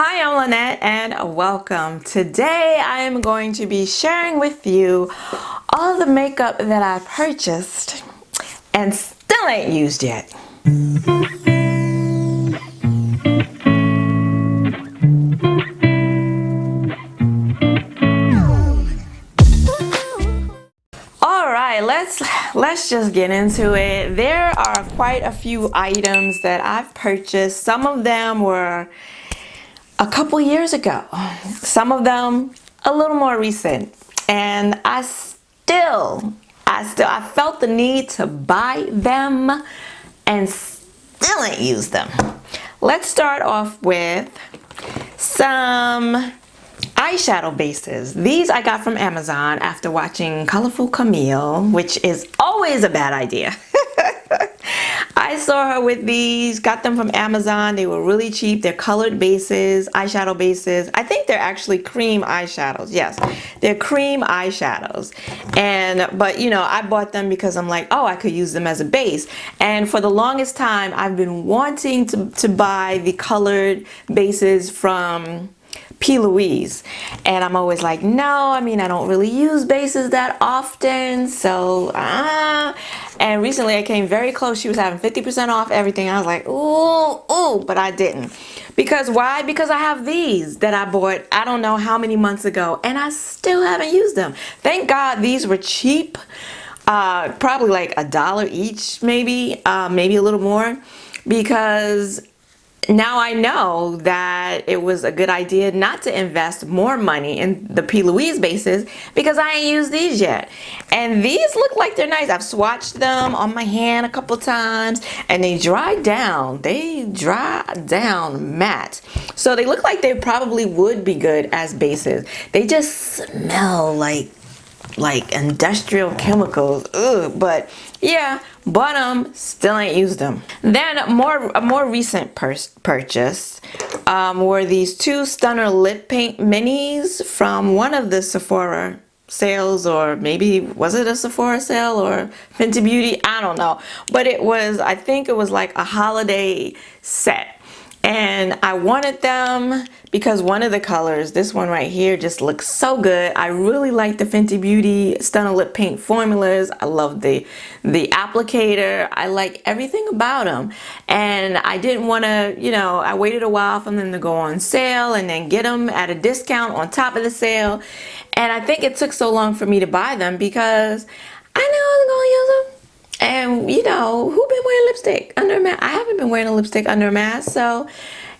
Hi, I'm Lynette and welcome. Today I am going to be sharing with you all the makeup that I purchased and still ain't used yet. Alright, let's just get into it. There are quite a few items that I've purchased. Some of them were a couple years ago, some of them a little more recent, and I felt the need to buy them and still ain't use them. Let's start off with some eyeshadow bases. These I got from Amazon after watching Colorful Camille, which is always a bad idea. I saw her with these, got them from Amazon. They were really cheap. They're colored bases, eyeshadow bases. I think they're actually cream eyeshadows. Yes, they're cream eyeshadows. But you know, I bought them because I'm like, oh, I could use them as a base. And for the longest time, I've been wanting to buy the colored bases from P. Louise, and I'm always like, no, I mean, I don't really use bases that often, so and recently I came very close. She was having 50% off everything. I was like, ooh, but I didn't. Because why? Because I have these that I bought I don't know how many months ago, and I still haven't used them. Thank God these were cheap, probably like $1 each, maybe a little more, because now I know that it was a good idea not to invest more money in the P. Louise bases because I ain't used these yet. And these look like they're nice. I've swatched them on my hand a couple times and they dry down. They dry down matte. So they look like they probably would be good as bases. They just smell like industrial chemicals. Ugh, but yeah, bought them, still ain't used them. Then a more recent purchase were these two Stunner lip paint minis from one of the Sephora sales, or maybe was it a Sephora sale or Fenty Beauty, I don't know, but I think it was like a holiday set. And I wanted them because one of the colors, this one right here, just looks so good. I really like the Fenty Beauty Stunner Lip Paint formulas. I love the applicator. I like everything about them. And I didn't want to, you know, I waited a while for them to go on sale and then get them at a discount on top of the sale. And I think it took so long for me to buy them because I knew I was going to use them. And you know, who been wearing lipstick under a mask? I haven't been wearing a lipstick under a mask. So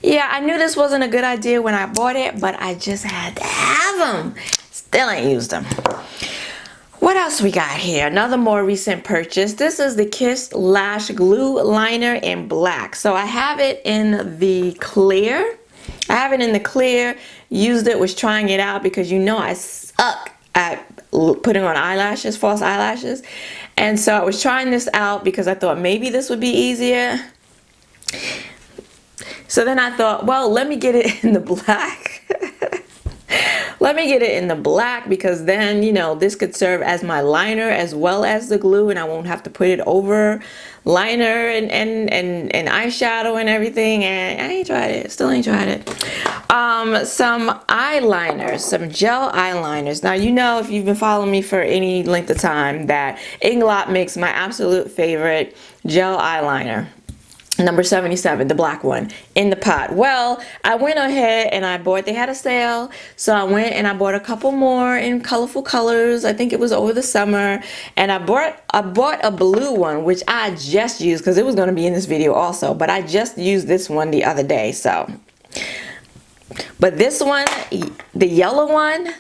yeah, I knew this wasn't a good idea when I bought it, but I just had to have them. Still ain't used them. What else we got here? Another more recent purchase. This is the Kiss Lash Glue Liner in black. So I have it in the clear. Used it, was trying it out because you know I suck at putting on eyelashes, false eyelashes. And so I was trying this out because I thought maybe this would be easier. So then I thought, well, let me get it in the black. Let me get it in the black because then, you know, this could serve as my liner as well as the glue, and I won't have to put it over liner and eyeshadow and everything. And I ain't tried it, still ain't tried it. Some eyeliners, some gel eyeliners. Now, you know, if you've been following me for any length of time, that Inglot makes my absolute favorite gel eyeliner. Number 77, the black one in the pot. Well, I went ahead and I bought, they had a sale, so I went and I bought a couple more in colorful colors. I think it was over the summer, and I bought a blue one, which I just used because it was going to be in this video also, but I just used this one the other day. So, but this one, the yellow one,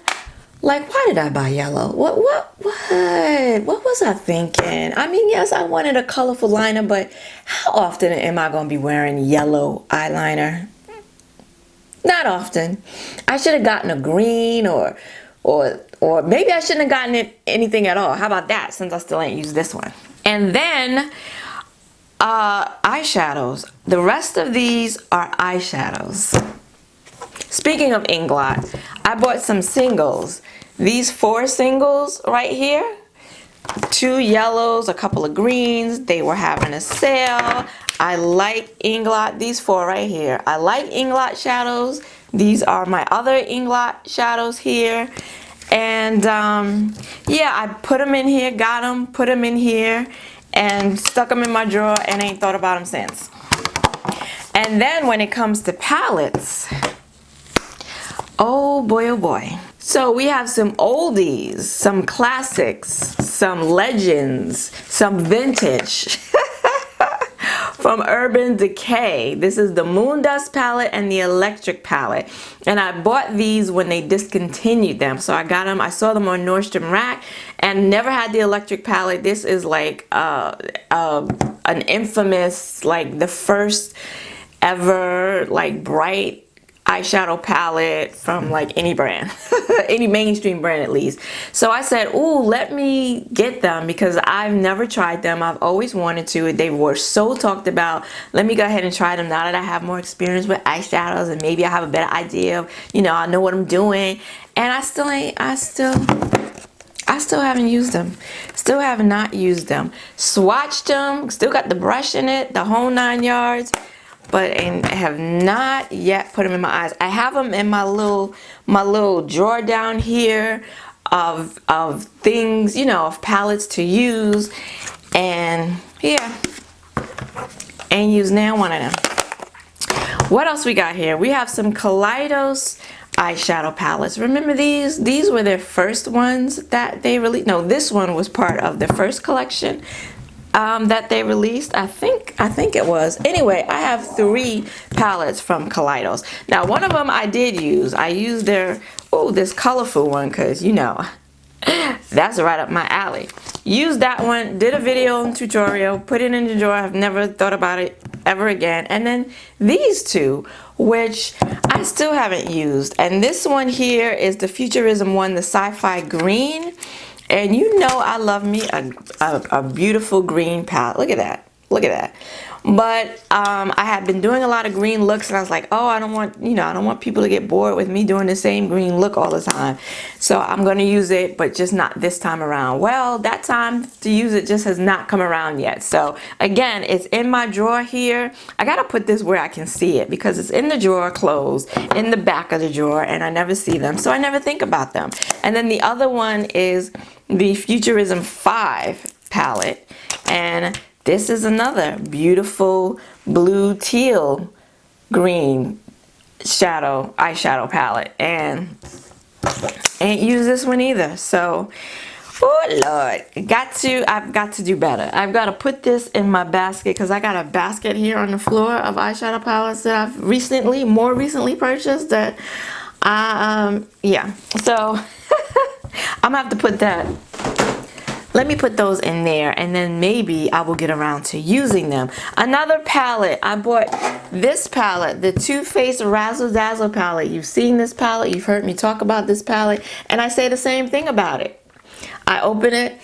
like, why did I buy yellow? What was I thinking? I mean, yes, I wanted a colorful liner, but how often am I going to be wearing yellow eyeliner? Not often. I should have gotten a green or maybe I shouldn't have gotten anything at all. How about that, since I still ain't used this one? And then eyeshadows. The rest of these are eyeshadows. Speaking of Inglot, I bought some singles. These 4 singles right here. 2 yellows, a couple of greens. They were having a sale. I like Inglot, these four right here. I like Inglot shadows. These are my other Inglot shadows here. And yeah, I put them in here, got them, put them in here, and stuck them in my drawer and ain't thought about them since. And then when it comes to palettes, oh boy, oh boy. So we have some oldies, some classics, some legends, some vintage. From Urban Decay. This is the Moon Dust palette and the Electric palette. And I bought these when they discontinued them. So I got them, I saw them on Nordstrom Rack and never had the Electric palette. This is like an infamous, like the first ever like bright eyeshadow palette from like any brand, any mainstream brand at least. So I said, ooh, let me get them because I've never tried them. I've always wanted to. They were so talked about. Let me go ahead and try them now that I have more experience with eyeshadows and maybe I have a better idea of, you know, I know what I'm doing. And I still haven't used them. Still have not used them. Swatched them, still got the brush in it, the whole 9 yards. But and have not yet put them in my eyes. I have them in my little drawer down here of things, you know, of palettes to use, and yeah, ain't used now one of them. What else we got here? We have some Collidos eyeshadow palettes. Remember these? These were their first ones that they released. No, this one was part of the first collection that they released. I think it was. Anyway, I have 3 palettes from Collidos. Now one of them I did use. I used their, oh, this colorful one, because you know that's right up my alley. Used that one, did a video and tutorial, put it in the drawer. I've never thought about it ever again. And then these 2, which I still haven't used, and this one here is the Futurism one, the Sci-Fi Green. And you know I love me a beautiful green palette. Look at that. Look at that. But I had been doing a lot of green looks and I was like, oh, I don't want people to get bored with me doing the same green look all the time. So I'm going to use it, but just not this time around. Well, that time to use it just has not come around yet. So again, it's in my drawer here. I got to put this where I can see it because it's in the drawer closed, in the back of the drawer, and I never see them. So I never think about them. And then the other one is the Futurism 5 palette, and this is another beautiful blue teal green eyeshadow palette, and ain't used this one either. So oh Lord, I've got to do better. I've got to put this in my basket because I got a basket here on the floor of eyeshadow palettes that I've more recently purchased that yeah, so I'm gonna have to put that. Let me put those in there and then maybe I will get around to using them. Another palette, I bought this palette, the Too Faced Razzle Dazzle palette. You've seen this palette, you've heard me talk about this palette, and I say the same thing about it. I open it,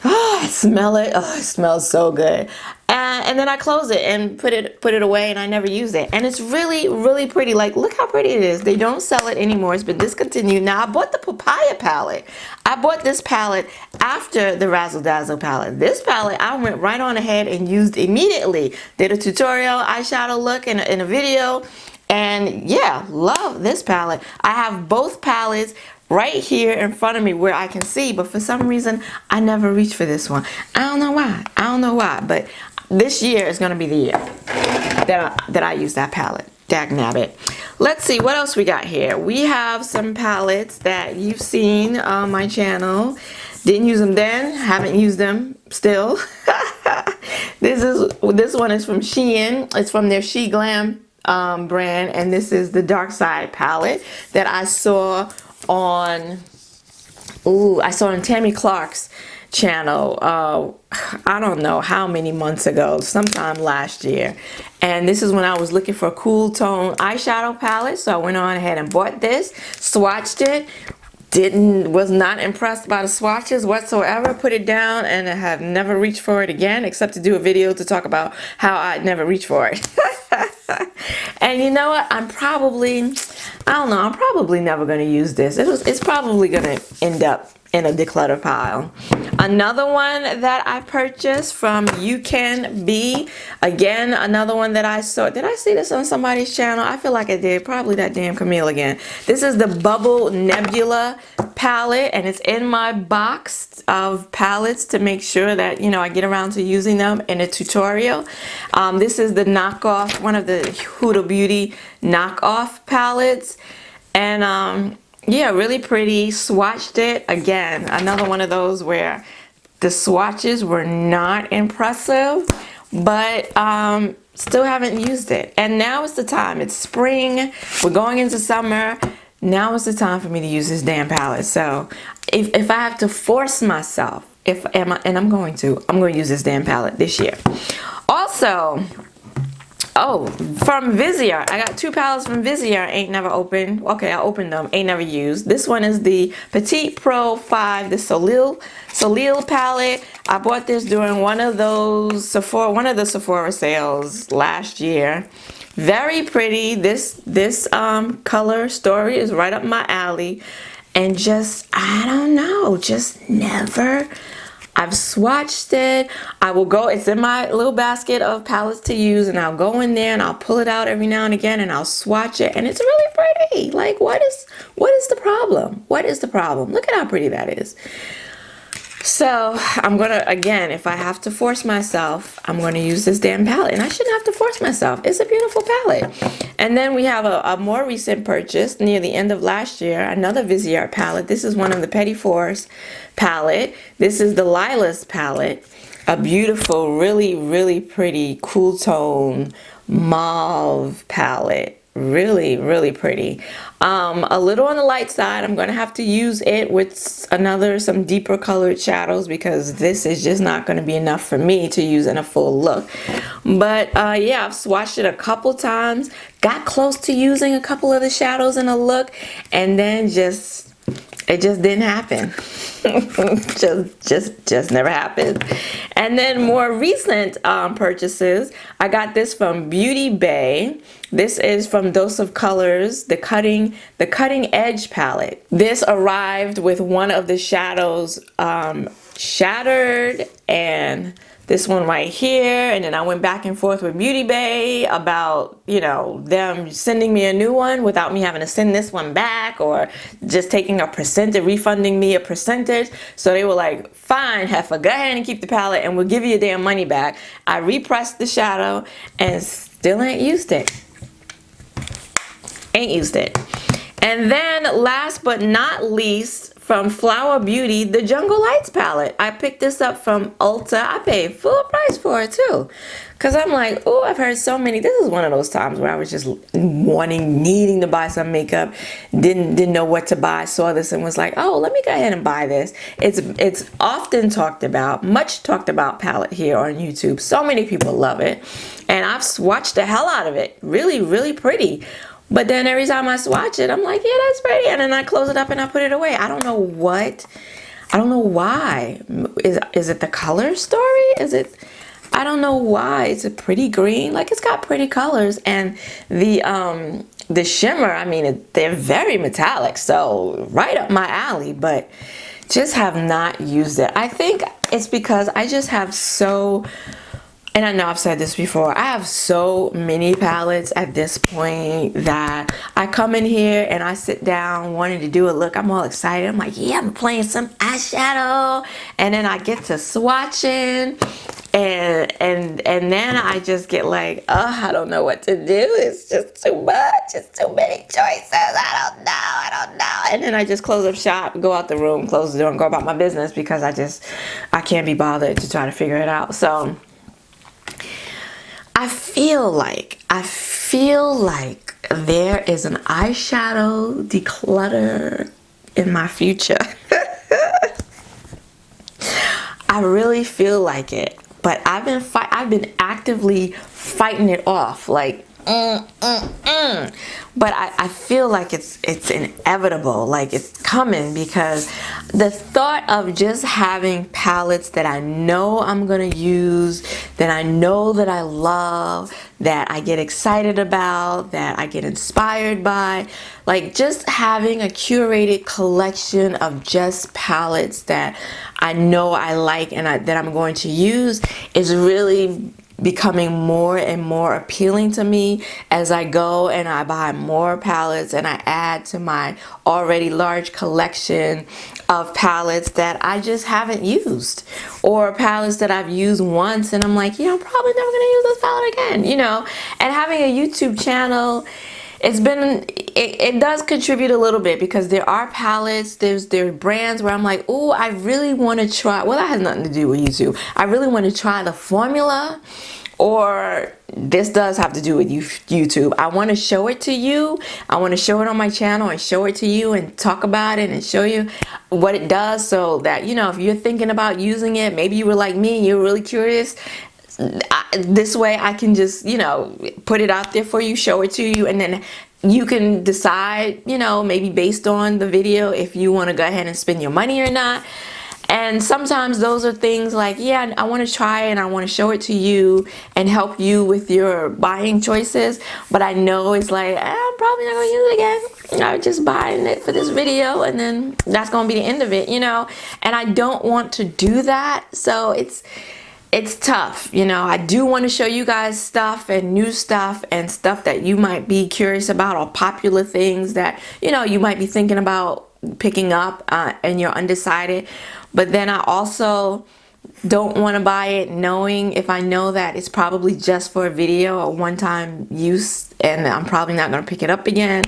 oh, I smell it, oh, it smells so good. And then I close it and put it away, and I never use it. And it's really, really pretty. Like, look how pretty it is. They don't sell it anymore. It's been discontinued. Now, I bought the Papaya palette. I bought this palette after the Razzle Dazzle palette. This palette, I went right on ahead and used immediately. Did a tutorial eyeshadow look in a video. And yeah, love this palette. I have both palettes right here in front of me where I can see, but for some reason, I never reach for this one. I don't know why. I don't know why, but this year is going to be the year that I use that palette. Dagnabbit. Let's see what else we got here. We have some palettes that you've seen on my channel. Didn't use them then, haven't used them still. This one is from Shein. It's from their She Glam brand, and this is the Dark Side palette that I saw on Tammy Clark's channel I don't know how many months ago, sometime last year. And this is when I was looking for a cool tone eyeshadow palette, so I went on ahead and bought this, swatched it, was not impressed by the swatches whatsoever, put it down, and I have never reached for it again except to do a video to talk about how I'd never reached for it. And you know what, I'm probably never going to use this. It's probably going to end up in a declutter pile. Another one that I purchased from You Can Be. Again, another one that I saw. Did I see this on somebody's channel? I feel like I did. Probably that damn Camille again. This is the Bubble Nebula palette, and it's in my box of palettes to make sure that, you know, I get around to using them in a tutorial. This is the knockoff, one of the Huda Beauty knockoff palettes. And yeah, really pretty. Swatched it. Again, another one of those where the swatches were not impressive, but still haven't used it. And now is the time. It's spring. We're going into summer. Now is the time for me to use this damn palette. So if I have to force myself, I'm going to use this damn palette this year. Also, oh, from Viseart. I got 2 palettes from Viseart. Ain't never opened. Okay, I opened them. Ain't never used. This one is the Petite Pro 5, the Soleil palette. I bought this during one of the Sephora sales last year. Very pretty. This color story is right up my alley. And just, I don't know, just never. I've swatched it. I will go, it's in my little basket of palettes to use, and I'll go in there and I'll pull it out every now and again and I'll swatch it, and it's really pretty. Like, what is the problem? What is the problem? Look at how pretty that is. So I'm gonna, again, if I have to force myself, I'm gonna use this damn palette, and I shouldn't have to force myself. It's a beautiful palette. And then we have a more recent purchase near the end of last year, another Viseart palette. This is one of the Petit Fours palette. This is the Lilas palette, a beautiful, really, really pretty cool tone mauve palette. Really, really pretty. A little on the light side. I'm going to have to use it with some deeper colored shadows, because this is just not going to be enough for me to use in a full look. But yeah, I've swatched it a couple times, got close to using a couple of the shadows in a look, and then it just didn't happen. just never happened. And then more recent purchases, I got this from Beauty Bay. This is from Dose of Colors, the Cutting Edge palette. This arrived with one of the shadows shattered, and this one right here, and then I went back and forth with Beauty Bay about, you know, them sending me a new one without me having to send this one back, or just taking a percentage, refunding me a percentage. So they were like, fine, heifer, go ahead and keep the palette and we'll give you your damn money back. I repressed the shadow and still ain't used it. Ain't used it. And then last but not least, from Flower Beauty, the Jungle Lights palette. I picked this up from Ulta. I paid full price for it too, because I'm like, oh, I've heard so many. This is one of those times where I was just needing to buy some makeup, didn't know what to buy, saw this and was like, oh, let me go ahead and buy this. It's often talked about, much talked about palette here on YouTube. So many people love it, and I've swatched the hell out of it. Really, really pretty. But then every time I swatch it, I'm like, yeah, that's pretty. And then I close it up and I put it away. I don't know what. I don't know why. Is it the color story? I don't know why. It's a pretty green. Like, it's got pretty colors. And the shimmer, I mean, they're very metallic. So right up my alley. But just have not used it. I think it's because I just have and I know I've said this before, I have so many palettes at this point that I come in here and I sit down wanting to do a look. I'm all excited. I'm like, yeah, I'm playing some eyeshadow. And then I get to swatching, and then I just get like, oh, I don't know what to do. It's just too much. It's too many choices. I don't know. And then I just close up shop, go out the room, close the door, and go about my business, because I can't be bothered to try to figure it out. So I feel like there is an eyeshadow declutter in my future. I really feel like it, but I've been actively fighting it off. Like, But I feel like it's inevitable, like it's coming, because the thought of just having palettes that I know I'm gonna use, that I know that I love, that I get excited about, that I get inspired by, like just having a curated collection of just palettes that I know I like and that I'm going to use is really becoming more and more appealing to me as I go and I buy more palettes and I add to my already large collection of palettes that I just haven't used, or palettes that I've used once and I'm like, I'm probably never gonna use this palette again, and having a YouTube channel, it does contribute a little bit, because there are palettes, there are brands where I'm like, oh, I really want to try, well, that has nothing to do with YouTube, I really want to try the formula, or this does have to do with YouTube. I want to show it to you. I want to show it on my channel and show it to you and talk about it and show you what it does, so that, if you're thinking about using it, maybe you were like me, you're really curious, this way I can just, put it out there for you, show it to you, and then you can decide, maybe based on the video, if you want to go ahead and spend your money or not. And sometimes those are things like, yeah, I want to try it and I want to show it to you and help you with your buying choices. But I know it's like, I'm probably not going to use it again. I'm just buying it for this video and then that's going to be the end of it, And I don't want to do that. So it's tough, I do want to show you guys stuff and new stuff and stuff that you might be curious about, or popular things that, you might be thinking about picking up and you're undecided. But then I also don't want to buy it knowing, if I know that it's probably just for a video or one-time use and I'm probably not going to pick it up again.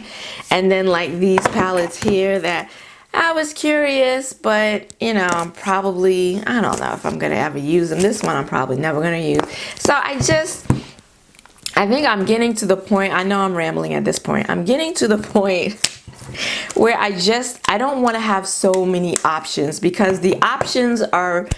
And then like these palettes here that I was curious, but I'm probably, I don't know if I'm gonna ever use them. This one I'm probably never gonna use. So I think I'm getting to the point, I know I'm rambling at this point, I'm getting to the point where I don't want to have so many options, because the options are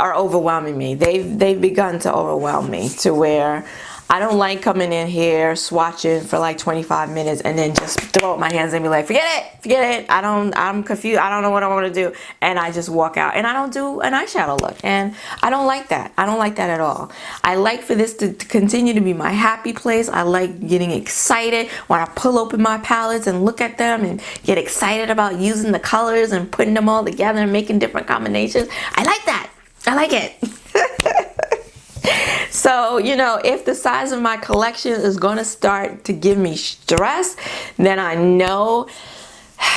overwhelming me. They've begun to overwhelm me to where I don't like coming in here swatching for like 25 minutes and then just throw up my hands and be like, forget it. I'm confused. I don't know what I want to do. And I just walk out and I don't do an eyeshadow look. And I don't like that. I don't like that at all. I like for this to continue to be my happy place. I like getting excited when I pull open my palettes and look at them and get excited about using the colors and putting them all together and making different combinations. I like that. I like it. So, if the size of my collection is going to start to give me stress, then I know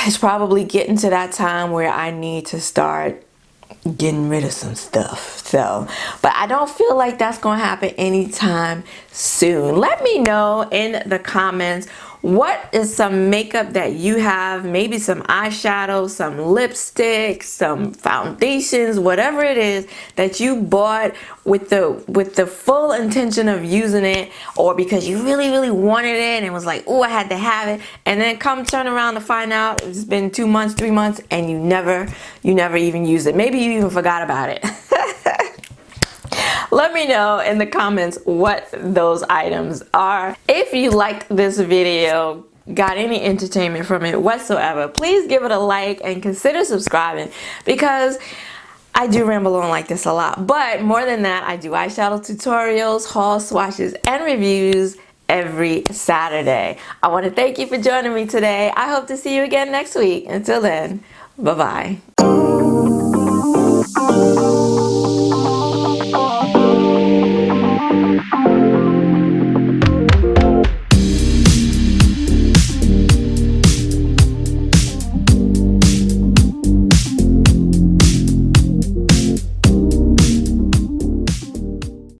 it's probably getting to that time where I need to start getting rid of some stuff. So, but I don't feel like that's going to happen anytime soon. Let me know in the comments, what is some makeup that you have, maybe some eyeshadow, some lipstick, some foundations, whatever it is that you bought with the full intention of using it, or because you really wanted it and was like, oh, I had to have it, and then come turn around to find out it's been 2 months, 3 months, and you never even used it. Maybe you even forgot about it. Let me know in the comments what those items are. If you liked this video, got any entertainment from it whatsoever, please give it a like and consider subscribing, because I do ramble on like this a lot. But more than that, I do eyeshadow tutorials, haul swatches, and reviews every Saturday. I want to thank you for joining me today. I hope to see you again next week. Until then, bye-bye.